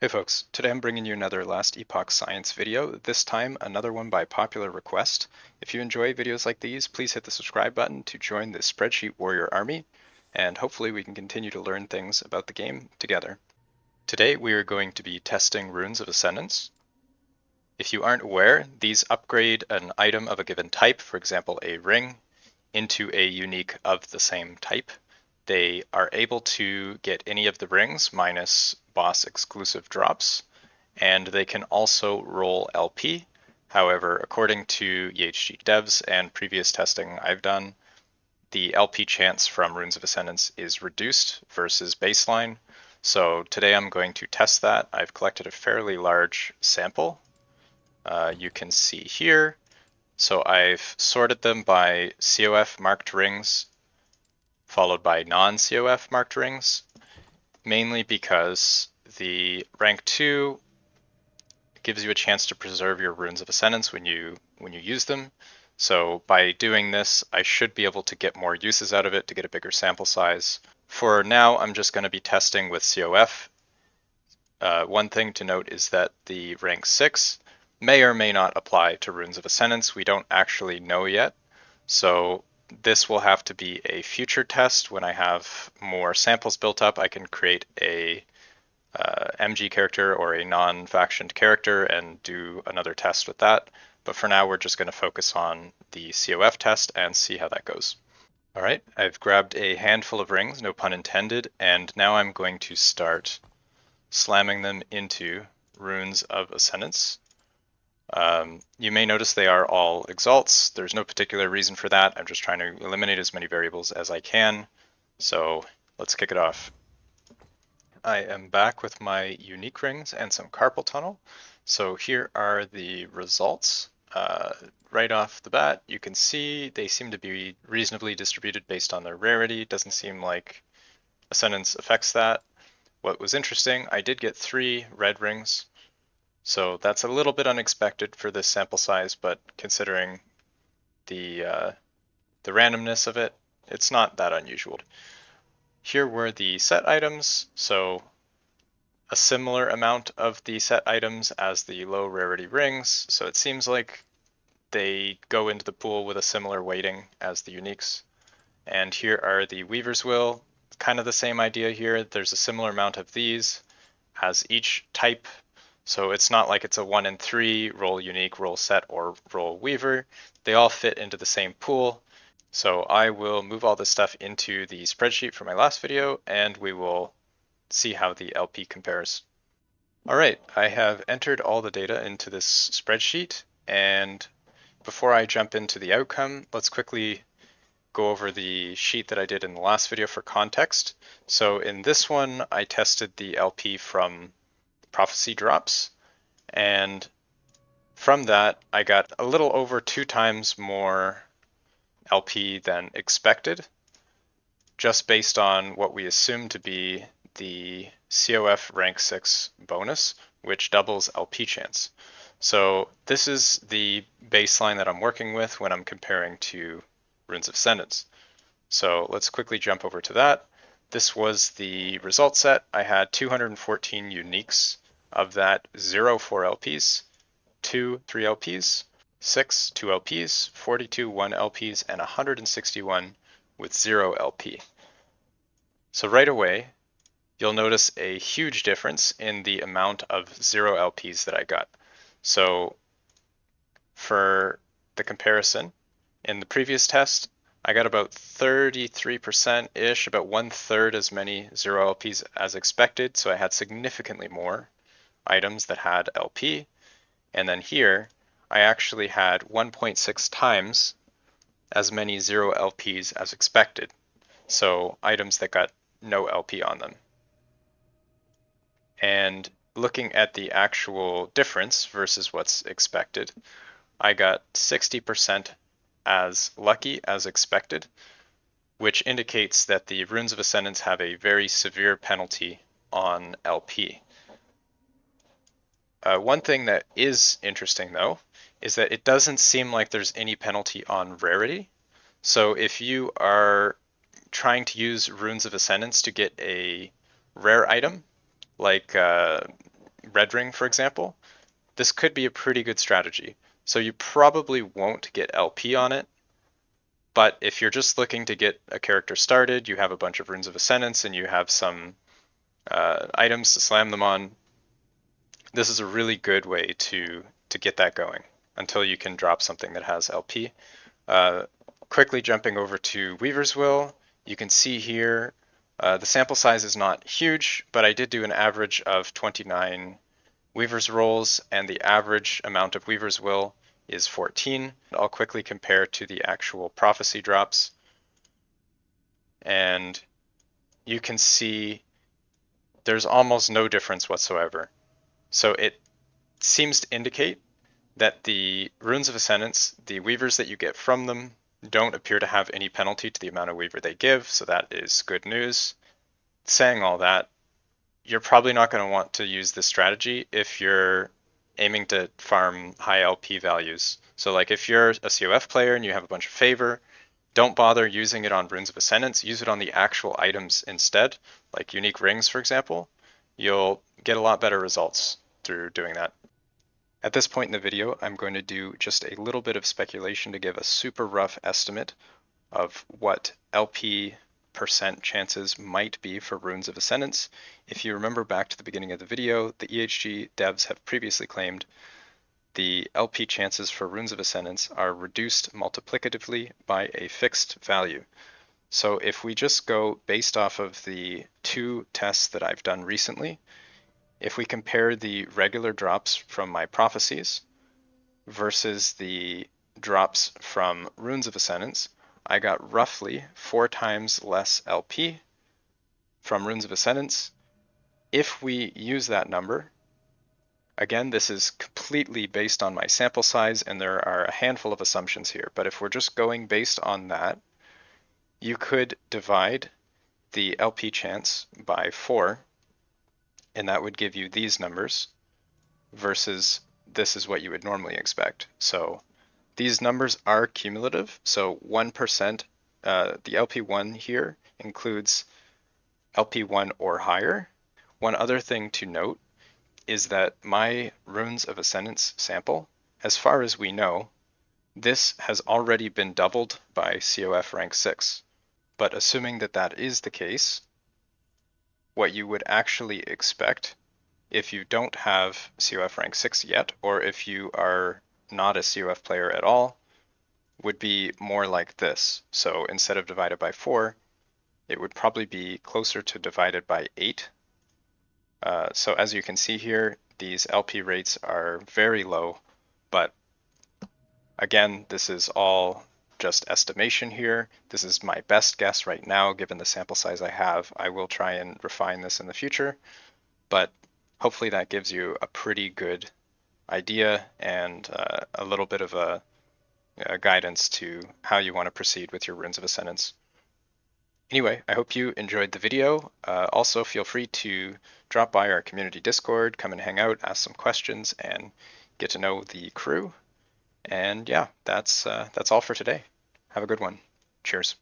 Hey folks, today I'm bringing you another Last Epoch Science video, this time another one by popular request. If you enjoy videos like these, please hit the subscribe button to join the Spreadsheet Warrior Army, and hopefully we can continue to learn things about the game together. Today we are going to be testing Runes of Ascendance. If you aren't aware, these upgrade an item of a given type, for example a ring, into a unique of the same type. They are able to get any of the rings minus boss exclusive drops, and they can also roll LP. However, according to EHG devs and previous testing I've done, the LP chance from Runes of Ascendance is reduced versus baseline. So today I'm going to test that. I've collected a fairly large sample. You can see here. So I've sorted them by COF marked rings followed by non-COF marked rings, mainly because the rank 2 gives you a chance to preserve your Runes of Ascendance when you use them. So by doing this, I should be able to get more uses out of it to get a bigger sample size. For now, I'm just going to be testing with COF. One thing to note is that the rank 6 may or may not apply to Runes of Ascendance. We don't actually know yet. So this will have to be a future test. When I have more samples built up, I can create a MG character or a non-factioned character and do another test with that. But for now, we're just going to focus on the COF test and see how that goes. All right, I've grabbed a handful of rings, no pun intended, and now I'm going to start slamming them into Runes of Ascendance. You may notice they are all exalts. There's no particular reason for that. I'm just trying to eliminate as many variables as I can. So let's kick it off. I am back with my unique rings and some carpal tunnel. So here are the results. Right off the bat, you can see they seem to be reasonably distributed based on their rarity. It doesn't seem like Ascendance affects that. What was interesting, I did get 3 red rings. So that's a little bit unexpected for this sample size, but considering the randomness of it, it's not that unusual. Here were the set items, so a similar amount of the set items as the low rarity rings, so it seems like they go into the pool with a similar weighting as the uniques. And here are the Weaver's Will, kind of the same idea here. There's a similar amount of these as each type. So it's not like it's a 1 in 3, roll unique, roll set, or roll weaver. They all fit into the same pool. So I will move all this stuff into the spreadsheet for my last video, and we will see how the LP compares. All right, I have entered all the data into this spreadsheet, and before I jump into the outcome, let's quickly go over the sheet that I did in the last video for context. So in this one, I tested the LP from prophecy drops, and from that I got a little over 2 times more LP than expected, just based on what we assume to be the COF rank 6 bonus, which doubles LP chance. So this is the baseline that I'm working with when I'm comparing to Runes of Ascendance. So let's quickly jump over to that. This was the result set. I had 214 uniques. Of that, 0 4 LPs, 2 3 LPs, 6 2 LPs, 42 1 LPs, and 161 with 0 LP. So right away, you'll notice a huge difference in the amount of 0 LPs that I got. So for the comparison, in the previous test, I got about 33%-ish, about 1/3 as many 0 LPs as expected, so I had significantly more items that had LP. And then here, I actually had 1.6 times as many 0 LPs as expected. So items that got no LP on them. And looking at the actual difference versus what's expected, I got 60% as lucky as expected, which indicates that the Runes of Ascendance have a very severe penalty on LP. One thing that is interesting, though, is that it doesn't seem like there's any penalty on rarity. So if you are trying to use Runes of Ascendance to get a rare item, like red ring, for example, this could be a pretty good strategy. So you probably won't get LP on it, but if you're just looking to get a character started, you have a bunch of Runes of Ascendance and you have some items to slam them on, this is a really good way to get that going until you can drop something that has LP. Quickly jumping over to Weaver's Will, you can see here the sample size is not huge, but I did do an average of 29 Weaver's rolls, and the average amount of Weaver's Will is 14. I'll quickly compare to the actual prophecy drops, and you can see there's almost no difference whatsoever. So it seems to indicate that the Runes of Ascendance, the Weavers that you get from them, don't appear to have any penalty to the amount of Weaver they give, so that is good news. Saying all that, you're probably not going to want to use this strategy if you're aiming to farm high LP values. So like if you're a COF player and you have a bunch of favor, don't bother using it on Runes of Ascendance, use it on the actual items instead, like unique rings, for example. You'll get a lot better results through doing that. At this point in the video, I'm going to do just a little bit of speculation to give a super rough estimate of what LP percent chances might be for Runes of Ascendance. If you remember back to the beginning of the video, the EHG devs have previously claimed the LP chances for Runes of Ascendance are reduced multiplicatively by a fixed value. So if we just go based off of the 2 tests that I've done recently, if we compare the regular drops from my prophecies versus the drops from Runes of Ascendance, I got roughly 4 times less LP from Runes of Ascendance. If we use that number, again, this is completely based on my sample size, and there are a handful of assumptions here, but if we're just going based on that, you could divide the LP chance by 4, and that would give you these numbers, versus this is what you would normally expect. So these numbers are cumulative, so 1%, the LP1 here includes LP1 or higher. One other thing to note is that my Runes of Ascendance sample, as far as we know, this has already been doubled by COF rank 6. But assuming that that is the case, what you would actually expect if you don't have COF rank 6 yet, or if you are not a COF player at all, would be more like this. So instead of divided by 4, it would probably be closer to divided by 8. So as you can see here, these LP rates are very low, but again, this is all just estimation here. This is my best guess right now, given the sample size I have. I will try and refine this in the future, but hopefully that gives you a pretty good idea and a little bit of a guidance to how you want to proceed with your Runes of Ascendance. Anyway, I hope you enjoyed the video. Also, feel free to drop by our community Discord, come and hang out, ask some questions, and get to know the crew. And yeah, that's all for today. Have a good one. Cheers.